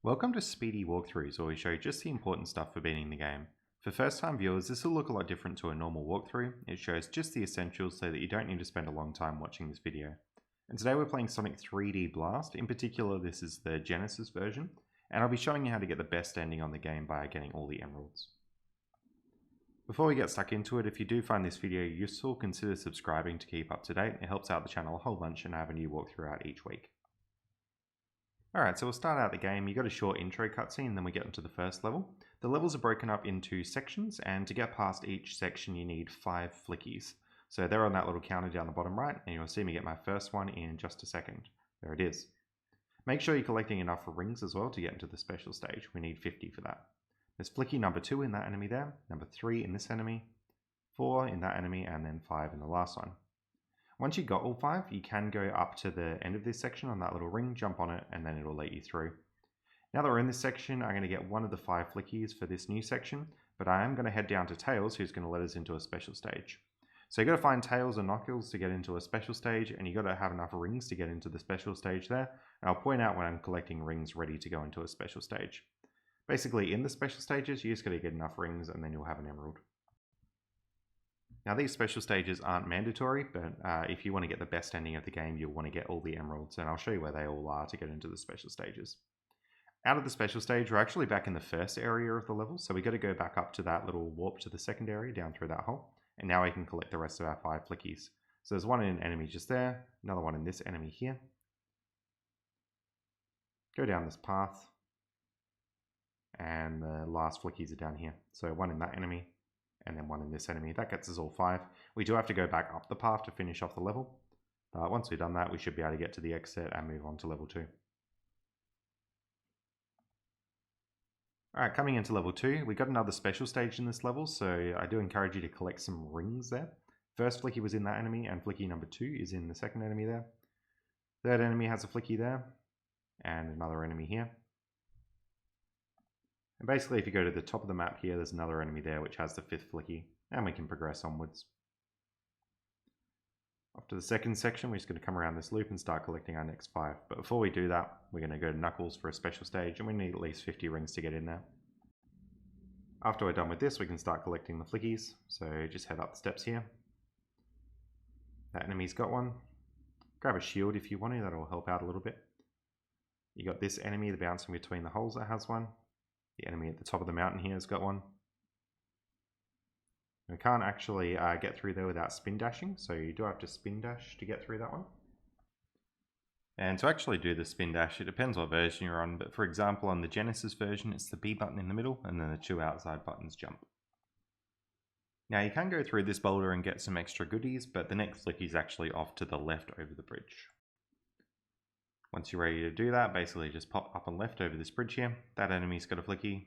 Welcome to Speedy Walkthroughs, where we show just the important stuff for beating the game. For first time viewers, this will look a lot different to a normal walkthrough. It shows just the essentials so that you don't need to spend a long time watching this video. And today we're playing Sonic 3D Blast. In particular, this is the Genesis version, and I'll be showing you how to get the best ending on the game by getting all the emeralds. Before we get stuck into it, if you do find this video useful, consider subscribing to keep up to date. It helps out the channel a whole bunch and I have a new walkthrough out each week. Alright, so we'll start out the game. You got a short intro cutscene, then we get into the first level. The levels are broken up into sections, and to get past each section you need 5 flickies. So they're on that little counter down the bottom right, and you'll see me get my first one in just a second. There it is. Make sure you're collecting enough rings as well to get into the special stage. We need 50 for that. There's flicky number 2 in that enemy there, number 3 in this enemy, 4 in that enemy, and then 5 in the last one. Once you've got all 5, you can go up to the end of this section on that little ring, jump on it, and then it'll let you through. Now that we're in this section, I'm going to get one of the 5 flickies for this new section, but I am going to head down to Tails, who's going to let us into a special stage. So you've got to find Tails and Knuckles to get into a special stage, and you've got to have enough rings to get into the special stage there. And I'll point out when I'm collecting rings ready to go into a special stage. Basically, in the special stages, you just got to get enough rings, and then you'll have an emerald. Now these special stages aren't mandatory, but if you want to get the best ending of the game, you'll want to get all the emeralds, and I'll show you where they all are to get into the special stages. Out of the special stage, we're actually back in the first area of the level, so we got to go back up to that little warp to the second area, down through that hole, and now we can collect the rest of our 5 flickies. So there's one in an enemy just there, another one in this enemy here. Go down this path, and the last flickies are down here. So one in that enemy, and then one in this enemy. That gets us all 5. We do have to go back up the path to finish off the level. But once we've done that, we should be able to get to the exit and move on to level 2. Alright, coming into level 2, we got another special stage in this level, so I do encourage you to collect some rings there. First flicky was in that enemy, and flicky number 2 is in the second enemy there. Third enemy has a flicky there, and another enemy here. And basically, if you go to the top of the map here, there's another enemy there which has the 5th flicky, and we can progress onwards. After the second section, we're just going to come around this loop and start collecting our next 5. But before we do that, we're going to go to Knuckles for a special stage, and we need at least 50 rings to get in there. After we're done with this, we can start collecting the flickies, so just head up the steps here. That enemy's got one. Grab a shield if you want to, that'll help out a little bit. You got this enemy, the bouncing between the holes, that has one. The enemy at the top of the mountain here has got one. We can't actually get through there without spin dashing, so you do have to spin dash to get through that one. And to actually do the spin dash, it depends what version you're on, but for example on the Genesis version it's the B button in the middle and then the 2 outside buttons jump. Now you can go through this boulder and get some extra goodies, but the next flick is actually off to the left over the bridge. Once you're ready to do that, basically just pop up and left over this bridge here. That enemy's got a flicky.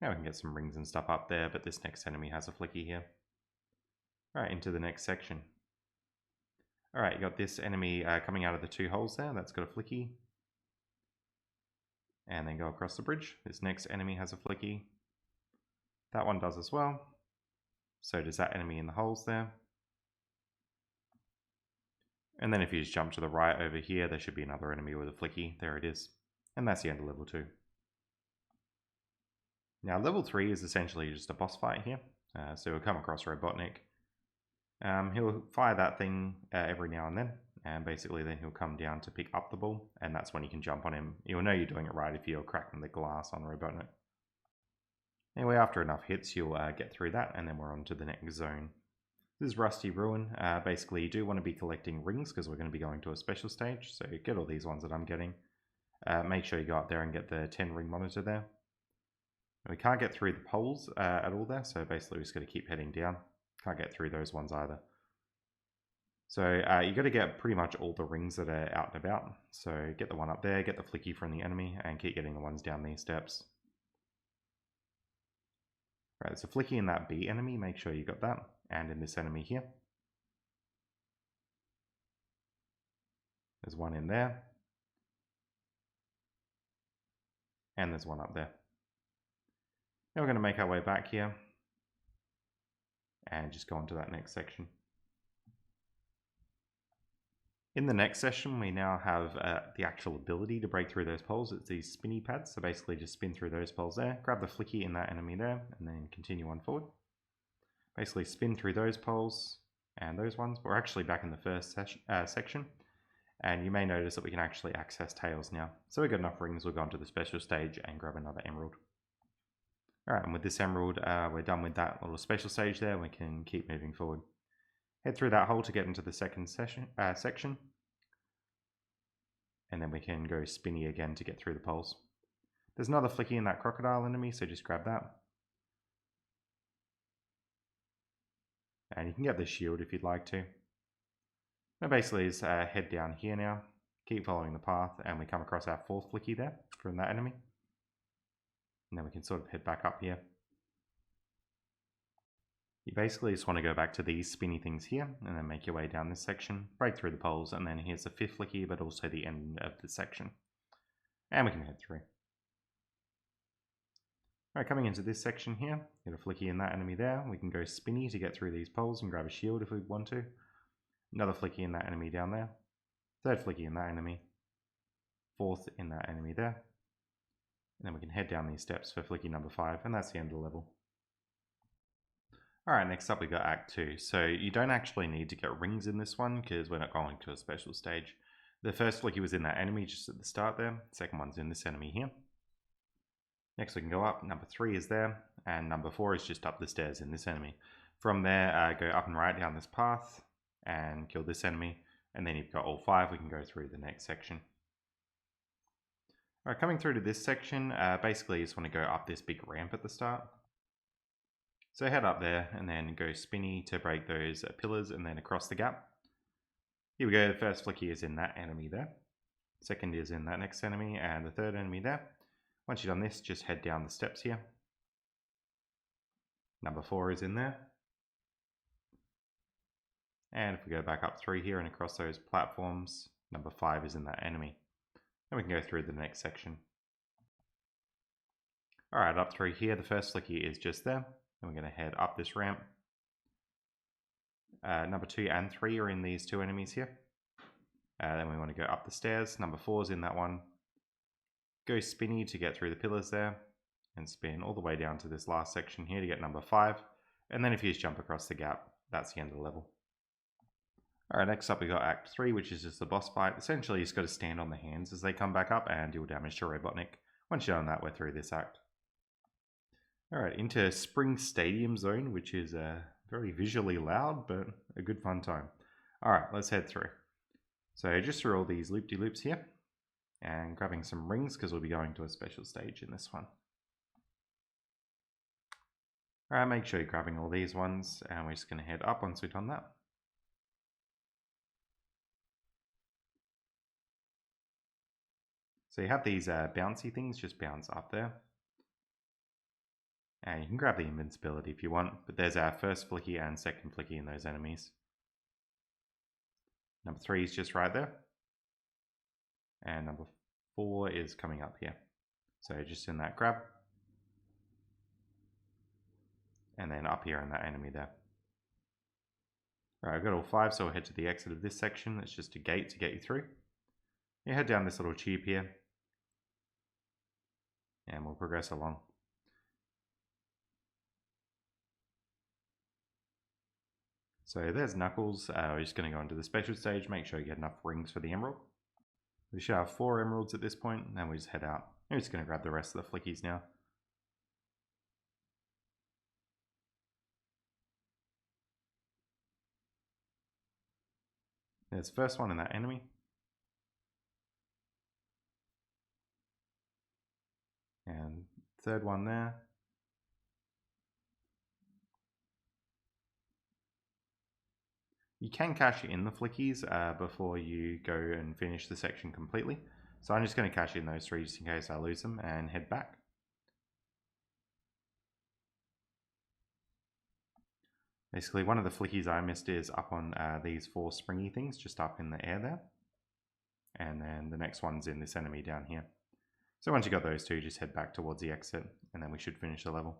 Now we can get some rings and stuff up there, but this next enemy has a flicky here. Alright, into the next section. Alright, you got this enemy coming out of the 2 holes there, that's got a flicky. And then go across the bridge. This next enemy has a flicky. That one does as well. So does that enemy in the holes there. And then if you just jump to the right over here, there should be another enemy with a flicky. There it is. And that's the end of level 2. Now level 3 is essentially just a boss fight here. So we'll come across Robotnik. He'll fire that thing every now and then. And basically then he'll come down to pick up the ball. And that's when you can jump on him. You'll know you're doing it right if you're cracking the glass on Robotnik. Anyway, after enough hits, you'll get through that. And then we're on to the next zone. This is Rusty Ruin. Basically, you do want to be collecting rings because we're going to be going to a special stage. So get all these ones that I'm getting. Make sure you go up there and get the 10 ring monitor there. And we can't get through the poles at all there. So basically, we're just going to keep heading down. Can't get through those ones either. So you got to get pretty much all the rings that are out and about. So get the one up there, get the flicky from the enemy, and keep getting the ones down these steps. Right, there's a flicky in that B enemy. Make sure you got that. And in this enemy here. There's one in there. And there's one up there. Now we're going to make our way back here. And just go on to that next section. In the next session, we now have the actual ability to break through those poles. It's these spinny pads, so basically just spin through those poles there, grab the flicky in that enemy there, and then continue on forward. Basically spin through those poles and those ones. We're actually back in the first section, and you may notice that we can actually access tails now. So we've got enough rings, we'll go on to the special stage and grab another emerald. Alright, and with this emerald, we're done with that little special stage there. We can keep moving forward. Head through that hole to get into the second section. And then we can go spinny again to get through the poles. There's another flicky in that crocodile enemy, so just grab that. And you can get the shield if you'd like to. And basically is head down here now, keep following the path, and we come across our fourth flicky there from that enemy. And then we can sort of head back up here. You basically just want to go back to these spinny things here, and then make your way down this section, break through the poles, and then here's the fifth flicky, but also the end of the section. And we can head through. Alright, coming into this section here, get a flicky in that enemy there. We can go spinny to get through these poles and grab a shield if we want to. Another flicky in that enemy down there. Third flicky in that enemy. Fourth in that enemy there. And then we can head down these steps for flicky number 5, and that's the end of the level. Alright, next up we got Act 2. So you don't actually need to get rings in this one because we're not going to a special stage. The first flicky was in that enemy just at the start there. Second one's in this enemy here. Next we can go up. Number 3 is there, and number 4 is just up the stairs in this enemy. From there, go up and right down this path and kill this enemy. And then you've got all 5, we can go through the next section. Alright, coming through to this section, basically you just want to go up this big ramp at the start. So head up there and then go spinny to break those pillars and then across the gap. Here we go, the first flicky is in that enemy there. Second is in that next enemy, and the third enemy there. Once you've done this, just head down the steps here. Number 4 is in there. And if we go back up 3 here and across those platforms, number 5 is in that enemy. Then we can go through the next section. Alright, up 3 here, the first flicky is just there. And we're going to head up this ramp. Number 2 and 3 are in these 2 enemies here. Then we want to go up the stairs. Number 4 is in that one. Go spinny to get through the pillars there. And spin all the way down to this last section here to get number 5. And then if you just jump across the gap, that's the end of the level. Alright, next up we got Act 3, which is just the boss fight. Essentially, you just got to stand on the hands as they come back up and deal damage to Robotnik. Once you've done that, we're through this act. Alright, into Spring Stadium Zone, which is very visually loud, but a good fun time. Alright, let's head through. So just through all these loop-de-loops here, and grabbing some rings, because we'll be going to a special stage in this one. Alright, make sure you're grabbing all these ones, and we're just going to head up once we've done that. So you have these bouncy things, just bounce up there. And you can grab the invincibility if you want, but there's our first flicky and second flicky in those enemies. Number 3 is just right there. And number 4 is coming up here. So just in that grab. And then up here in that enemy there. Alright, I've got all 5, so we'll head to the exit of this section. It's just a gate to get you through. You head down this little tube here. And we'll progress along. So there's Knuckles. We're just going to go into the special stage, make sure you get enough rings for the emerald. We should have 4 emeralds at this point, and then we just head out. We're just going to grab the rest of the flickies now. There's the first one in that enemy. And third one there. You can cash in the flickies before you go and finish the section completely. So I'm just going to cash in those 3 just in case I lose them and head back. Basically, one of the flickies I missed is up on these 4 springy things just up in the air there. And then the next one's in this enemy down here. So once you got those 2, just head back towards the exit and then we should finish the level.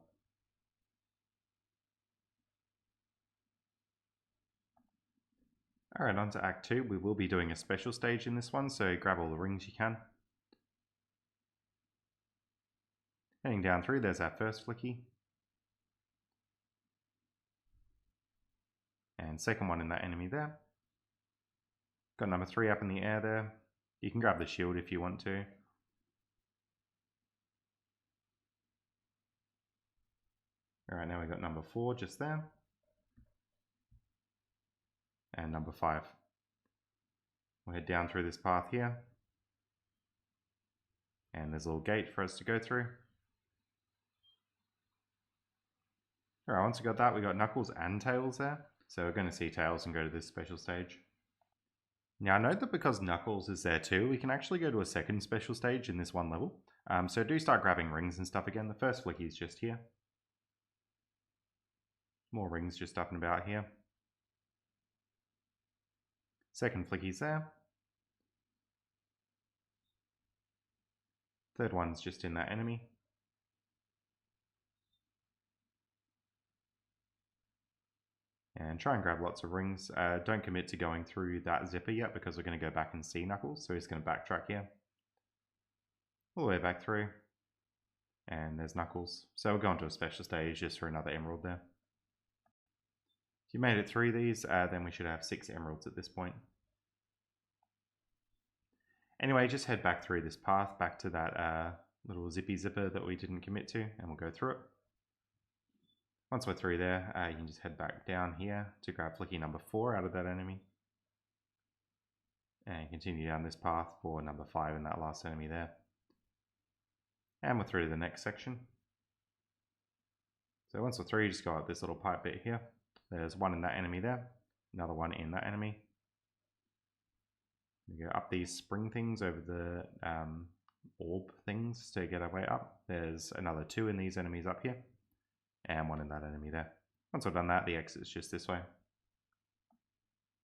Alright, on to Act 2. We will be doing a special stage in this one, so grab all the rings you can. Heading down through, there's our first flicky. And second one in that enemy there. Got number 3 up in the air there. You can grab the shield if you want to. Alright, now we've got number 4 just there. And number 5. We'll head down through this path here. And there's a little gate for us to go through. Alright, once we got that, we got Knuckles and Tails there. So we're going to see Tails and go to this special stage. Now note that because Knuckles is there too, we can actually go to a second special stage in this one level. So do start grabbing rings and stuff again. The first flicky is just here. More rings just up and about here. Second flicky's there. Third one's just in that enemy. And try and grab lots of rings. Don't commit to going through that zipper yet because we're going to go back and see Knuckles. So he's going to backtrack here. All the way back through. And there's Knuckles. So we'll go on to a special stage just for another emerald there. If you made it through these, then we should have 6 emeralds at this point. Anyway, just head back through this path, back to that little zippy zipper that we didn't commit to, and we'll go through it. Once we're through there, you can just head back down here to grab flicky number 4 out of that enemy. And continue down this path for number 5 in that last enemy there. And we're through to the next section. So once we're through, you just go up this little pipe bit here. There's one in that enemy there, another one in that enemy. We go up these spring things over the orb things to get our way up. There's another 2 in these enemies up here, and 1 in that enemy there. Once we've done that, the exit's just this way.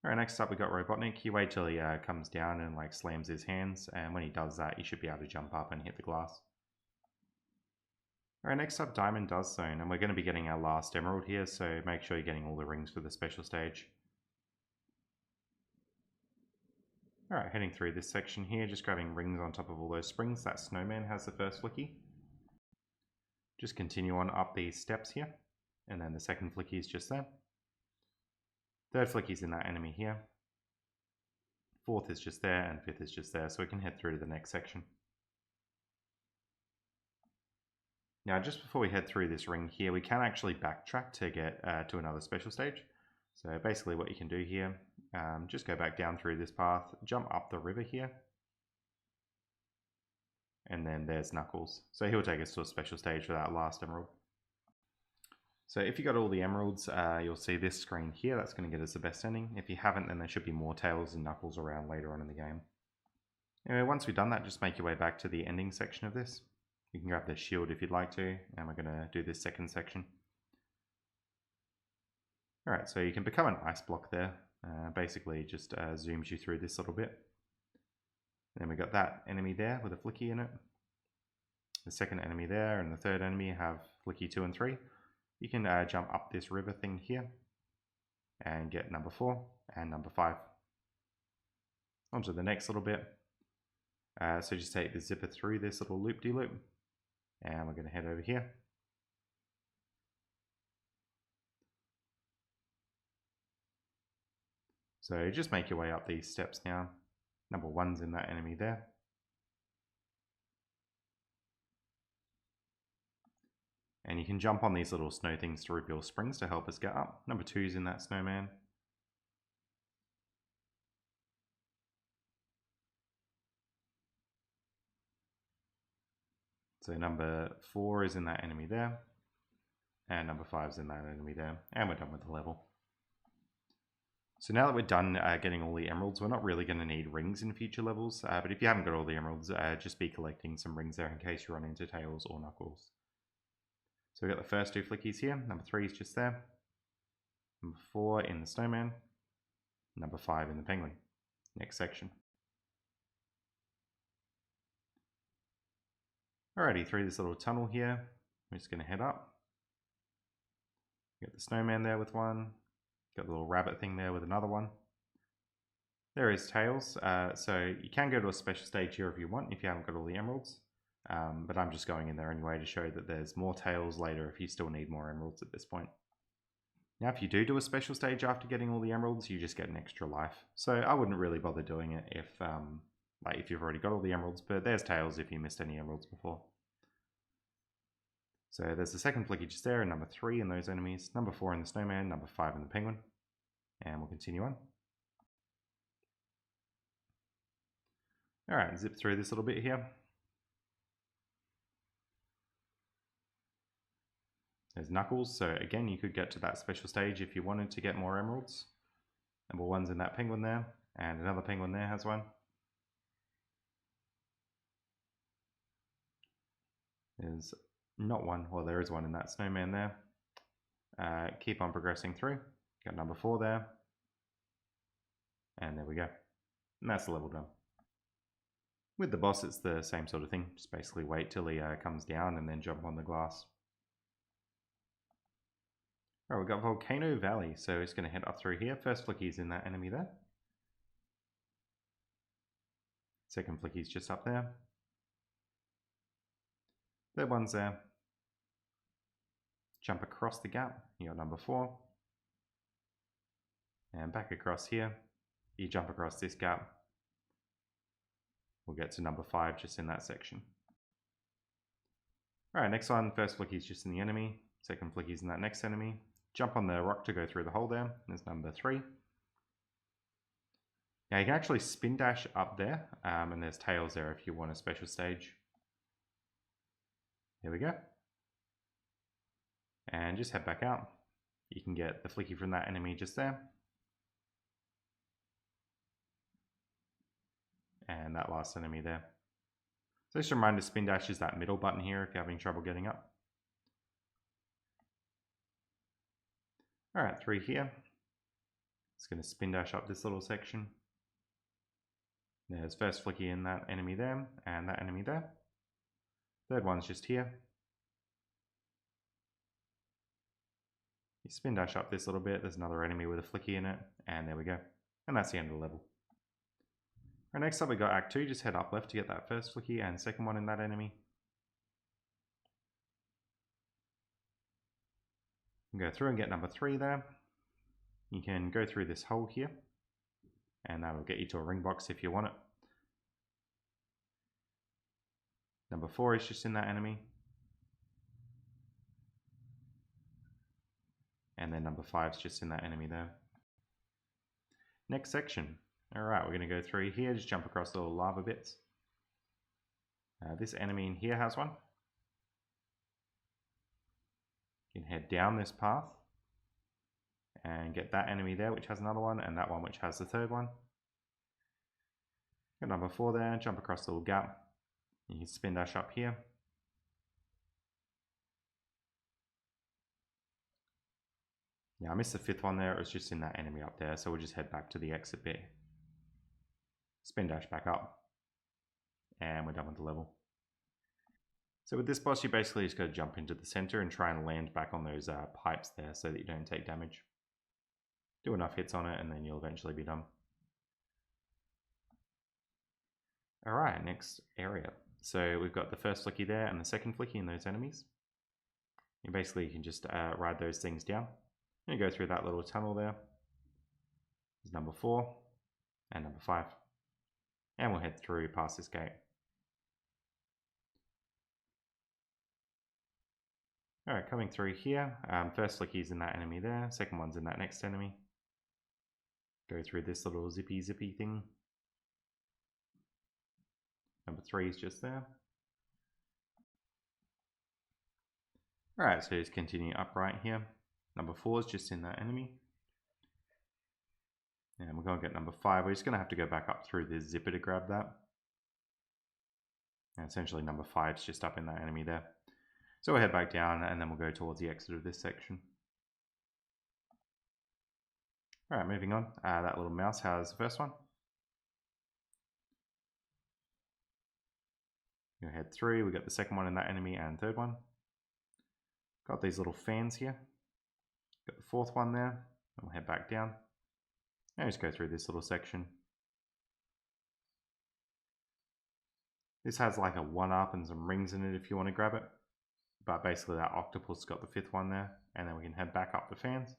Alright, next up we got Robotnik. You wait till he comes down and like slams his hands, and when he does that, you should be able to jump up and hit the glass. Alright, next up Diamond Dust Zone, and we're going to be getting our last emerald here, so make sure you're getting all the rings for the special stage. Alright, heading through this section here, just grabbing rings on top of all those springs. That snowman has the first flicky. Just continue on up these steps here, and then the second flicky is just there. Third flicky's in that enemy here. Fourth is just there, and fifth is just there, so we can head through to the next section. Now, just before we head through this ring here, we can actually backtrack to get to another special stage. So basically what you can do here, just go back down through this path, jump up the river here, and then there's Knuckles. So he'll take us to a special stage for that last emerald. So if you got all the emeralds, you'll see this screen here. That's going to get us the best ending. If you haven't, then there should be more Tails and Knuckles around later on in the game. Anyway, once we've done that, just make your way back to the ending section of this. You can grab the shield if you'd like to, and we're going to do this second section. Alright, so you can become an ice block there. Basically just zooms you through this little bit. Then we got that enemy there with a flicky in it. The second enemy there and the third enemy have flicky 2 and 3. You can jump up this river thing here and get number 4 and number 5. On to the next little bit. So just take the zipper through this little loop-de-loop. And we're going to head over here. So just make your way up these steps now. Number 1's in that enemy there. And you can jump on these little snow things to reveal springs to help us get up. Number 2's in that snowman. So number 4 is in that enemy there. And number 5's in that enemy there. And we're done with the level. So now that we're done getting all the emeralds, we're not really going to need rings in future levels. But if you haven't got all the emeralds, just be collecting some rings there in case you run into Tails or Knuckles. So we've got the first 2 flickies here. Number 3 is just there. Number 4 in the snowman. Number 5 in the penguin. Next section. Alrighty, through this little tunnel here, we're just going to head up. Got the snowman there with one. Got the little rabbit thing there with another one. There is Tails, so you can go to a special stage here if you want, if you haven't got all the emeralds. But I'm just going in there anyway to show that there's more Tails later if you still need more emeralds at this point. Now if you do a special stage after getting all the emeralds, you just get an extra life. So I wouldn't really bother doing it if you've already got all the emeralds, but there's Tails if you missed any emeralds before. So there's the second flicky just there, and number 3 in those enemies, number 4 in the snowman, number 5 in the penguin. And we'll continue on. Alright, zip through this little bit here. There's Knuckles, so again you could get to that special stage if you wanted to get more emeralds. Number 1's in that penguin there, and another penguin there has one. There's not one, well there is one in that snowman there. Keep on progressing through. Got number 4 there. And there we go. And that's the level done. With the boss it's the same sort of thing, just basically wait till he comes down and then jump on the glass. Alright, we've got Volcano Valley, so it's going to head up through here. First flicky's in that enemy there. Second flicky's just up there. Third one's there. Jump across the gap, you got number 4. And back across here, you jump across this gap. We'll get to number 5 just in that section. Alright, next one, first flicky's just in the enemy. Second flicky's in that next enemy. Jump on the rock to go through the hole there. There's number 3. Now you can actually spin dash up there, and there's Tails there if you want a special stage. Here we go. And just head back out. You can get the flicky from that enemy just there. And that last enemy there. So just a reminder, spin dash is that middle button here if you're having trouble getting up. Alright, 3 here. It's going to spin dash up this little section. There's first flicky in that enemy there, and that enemy there. Third one's just here. You spin dash up this little bit, there's another enemy with a flicky in it, and there we go. And that's the end of the level. Right, next up we got Act 2, just head up left to get that first flicky and second one in that enemy. Go through and get number 3 there. You can go through this hole here, and that will get you to a ring box if you want it. Number 4 is just in that enemy. And then number 5 is just in that enemy there. Next section. Alright, we're going to go through here, just jump across the little lava bits. This enemy in here has one. You can head down this path and get that enemy there which has another one, and that one which has the third one. Got number 4 there, jump across the little gap. You can spin dash up here. Yeah, I missed the 5th one there, it was just in that enemy up there, so we'll just head back to the exit bit. Spin dash back up, and we're done with the level. So with this boss, you basically just got to jump into the center and try and land back on those pipes there so that you don't take damage. Do enough hits on it and then you'll eventually be done. Alright, next area. So we've got the first flicky there and the second flicky in those enemies. And basically you can just ride those things down. And you go through that little tunnel there. There's number 4 and number 5. And we'll head through past this gate. Alright, coming through here, first flicky's in that enemy there, second one's in that next enemy. Go through this little zippy thing. Number 3 is just there. Alright, so just continue up right here. Number 4 is just in that enemy. And we're going to get number 5. We're just going to have to go back up through this zipper to grab that. And essentially number 5 is just up in that enemy there. So we'll head back down and then we'll go towards the exit of this section. Alright, moving on. That little mouse has the first one. We'll head through. We've got the second one in that enemy and third one. Got these little fans here. Got the 4th one there. And we'll head back down. And just go through this little section. This has like a 1-up and some rings in it if you want to grab it. But basically that octopus got the 5th one there. And then we can head back up the fans.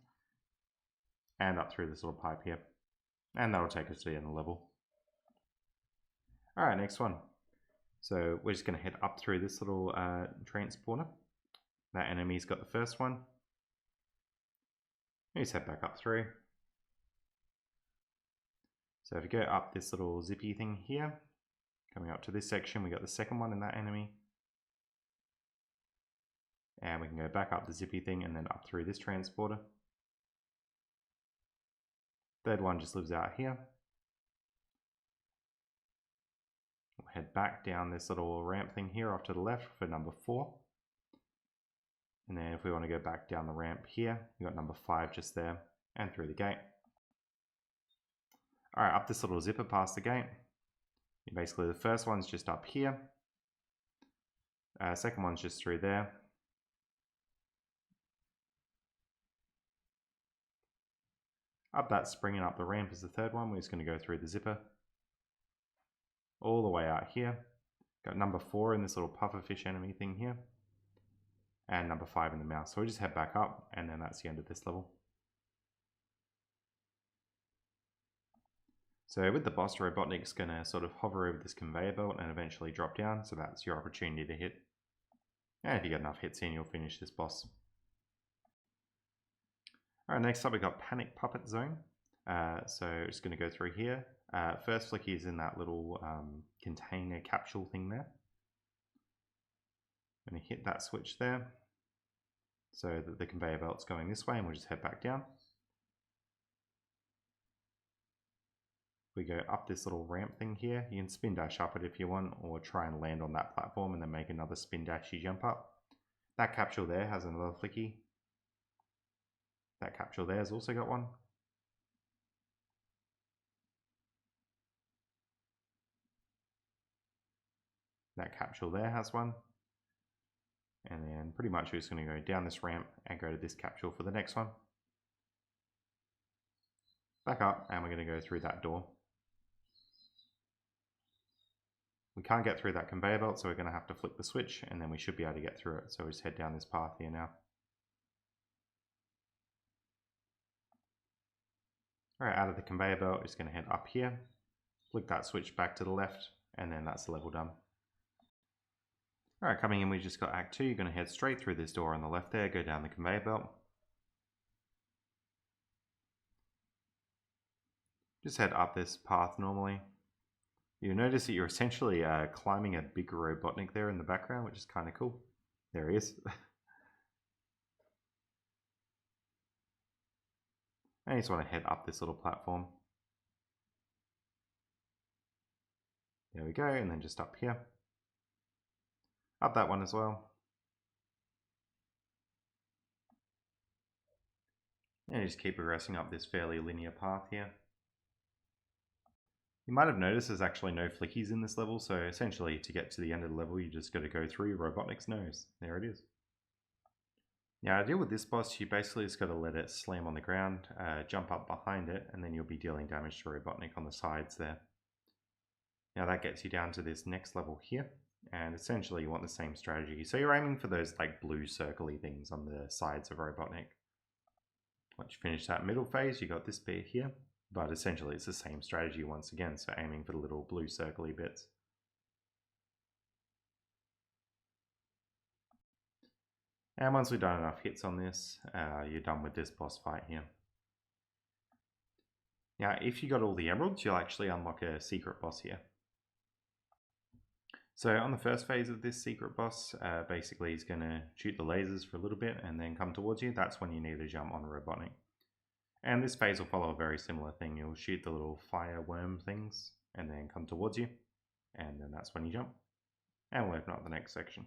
And up through this little pipe here. And that'll take us to the end of the level. Alright, next one. So we're just going to head up through this little transporter. That enemy's got the first one. Let's head back up through. So if you go up this little zippy thing here, coming up to this section, we got the second one in that enemy. And we can go back up the zippy thing and then up through this transporter. Third one just lives out here. We'll head back down this little ramp thing here off to the left for number 4. And then if we want to go back down the ramp here, we got number 5 just there and through the gate. Alright, up this little zipper past the gate. Basically the first one's just up here. Second one's just through there. Up that spring and up the ramp is the third one. We're just going to go through the zipper. All the way out here. Got number 4 in this little pufferfish enemy thing here. And number 5 in the mouse. So we just head back up and then that's the end of this level. So with the boss, Robotnik's going to sort of hover over this conveyor belt and eventually drop down. So that's your opportunity to hit. And if you get enough hits in, you'll finish this boss. Alright, next up we got Panic Puppet Zone. So just going to go through here. First flicky is in that little container capsule thing there. I'm going to hit that switch there so that the conveyor belt's going this way and we'll just head back down. We go up this little ramp thing here. You can spin dash up it if you want or try and land on that platform and then make another spin dashy jump up. That capsule there has another flicky. That capsule there has also got one. That capsule there has one. And then pretty much we're just going to go down this ramp and go to this capsule for the next one. Back up and we're going to go through that door. We can't get through that conveyor belt, so we're going to have to flick the switch and then we should be able to get through it. So we just head down this path here now. Alright, out of the conveyor belt, we're just going to head up here, flick that switch back to the left, and then that's the level done. Alright, coming in, we just got Act 2. You're going to head straight through this door on the left there, go down the conveyor belt. Just head up this path normally. You'll notice that you're essentially climbing a big Robotnik there in the background, which is kind of cool. There he is. And you just want to head up this little platform. There we go, and then just up here. Up that one as well. And you just keep progressing up this fairly linear path here. You might have noticed there's actually no flickies in this level, so essentially to get to the end of the level you just got to go through Robotnik's nose. There it is. Now, to deal with this boss, you basically just got to let it slam on the ground, jump up behind it, and then you'll be dealing damage to Robotnik on the sides there. Now that gets you down to this next level here, and essentially you want the same strategy. So you're aiming for those like blue circly things on the sides of Robotnik. Once you finish that middle phase, you got this bit here, but essentially it's the same strategy once again, so aiming for the little blue circly bits. And once we've done enough hits on this, you're done with this boss fight here. Now, if you got all the emeralds, you'll actually unlock a secret boss here. So on the first phase of this secret boss, basically he's going to shoot the lasers for a little bit and then come towards you. That's when you need to jump on Robotnik. And this phase will follow a very similar thing. You'll shoot the little fire worm things and then come towards you. And then that's when you jump. And we'll open up the next section.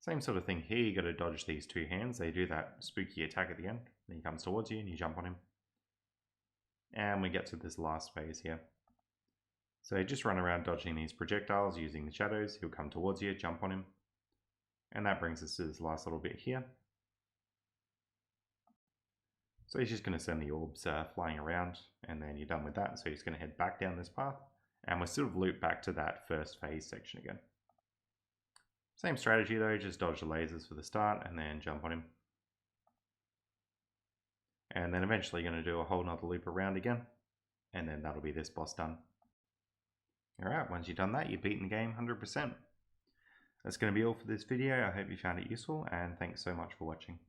Same sort of thing here, you got to dodge these two hands. They do that spooky attack at the end. Then he comes towards you and you jump on him. And we get to this last phase here. So you just run around dodging these projectiles using the shadows. He'll come towards you, jump on him. And that brings us to this last little bit here. So he's just going to send the orbs flying around and then you're done with that. So he's going to head back down this path And we'll sort of loop back to that first phase section again. Same strategy though, just dodge the lasers for the start and then jump on him. And then eventually going to do a whole nother loop around again. And then that'll be this boss done. Alright, once you've done that, you've beaten the game 100%. That's going to be all for this video. I hope you found it useful, and thanks so much for watching.